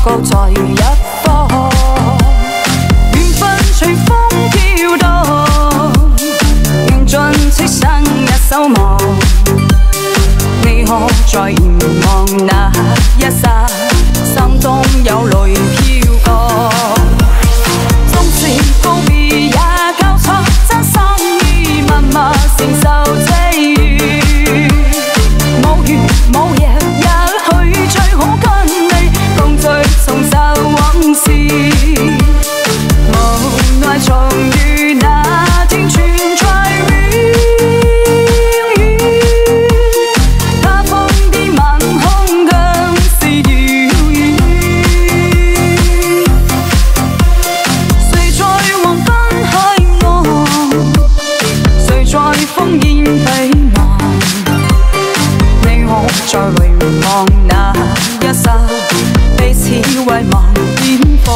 各在一方，緣分隨風飄蕩，緣盡此生一手忙。你可再凝望那一剎，心中有淚飄降。縱是告別也交錯，真心意默默承受際遇。冇緣冇夜，也許最好跟你共聚重拾往事。無奈重遇那天存在雨。他方的晚空更是遙遠。誰在黃昏海岸，誰在烽煙彼岸？你可再回望那一剎，彼此遺忘點放？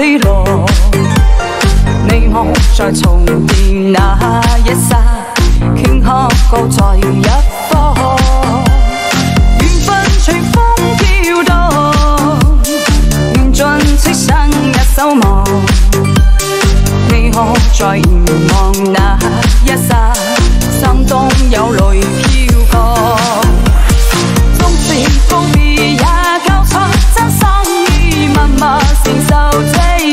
疲勞，你我在重疊那一剎，頃刻各在一方，緣分隨風飄蕩，緣盡赤身一手忙，你我在凝望那一剎，心中有淚飄過，縱使告別也交出真心意，默默承受際遇，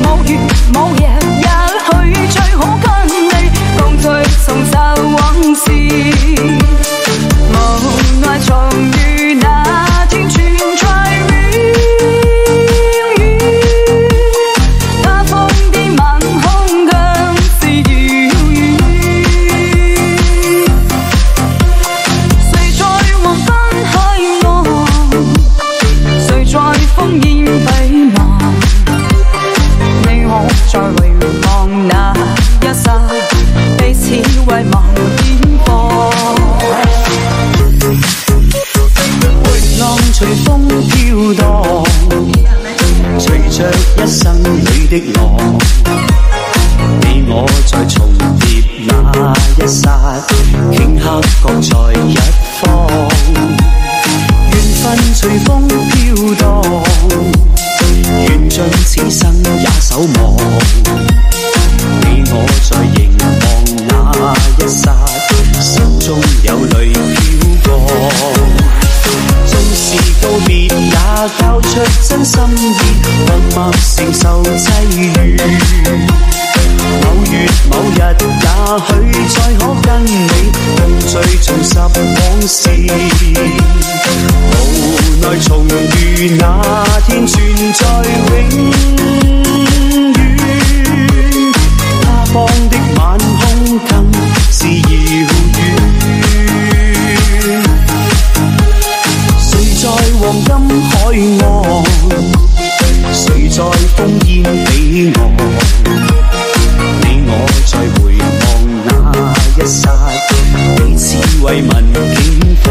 無月無夜也許最好跟你共對重拾往事，無奈重遇那天存在渺遠，他方的晚空更是遙遠，誰在黃昏海岸，誰在烽煙彼岸，你我在回望那一剎，彼此遺忘點播，回浪隨風飄蕩，隨着一生裏的浪，你我在重疊那一剎，頃刻各在一方，緣分隨風飄蕩，緣盡此生也守望，你我在凝望那一剎，心中有淚飄過，縱是告別也交出真心意，默默承受際遇，某月某日也許再可跟你共聚重拾往事，無奈重遇那天存在永遠，他方的晚空更是遙遠，誰在黃金海岸，誰在烽煙彼岸，你我在回望那一剎，彼此慰問境況。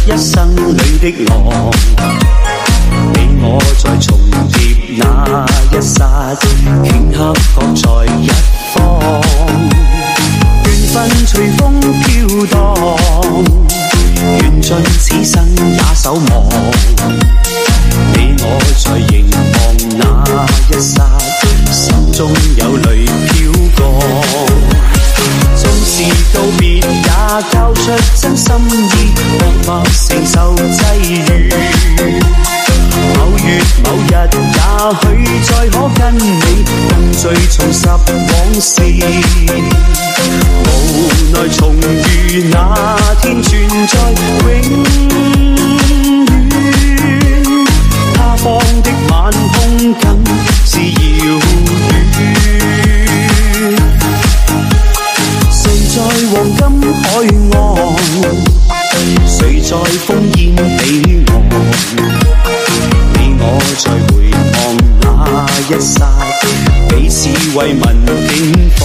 一生裏的浪，你我在重疊那一剎，頃刻各在一方，緣分隨風飄蕩，緣盡此生也守望，你我在凝望那一剎，心中有淚飄過，縱是告別也交出真心意，默默承受際遇，某月某日也許再可跟你共聚重拾往事，無奈重遇那天存在永遠，他方的晚空更是遙遠，誰在黃金海岸，誰在烽煙彼岸，你我在回望那一剎，彼此慰問境況。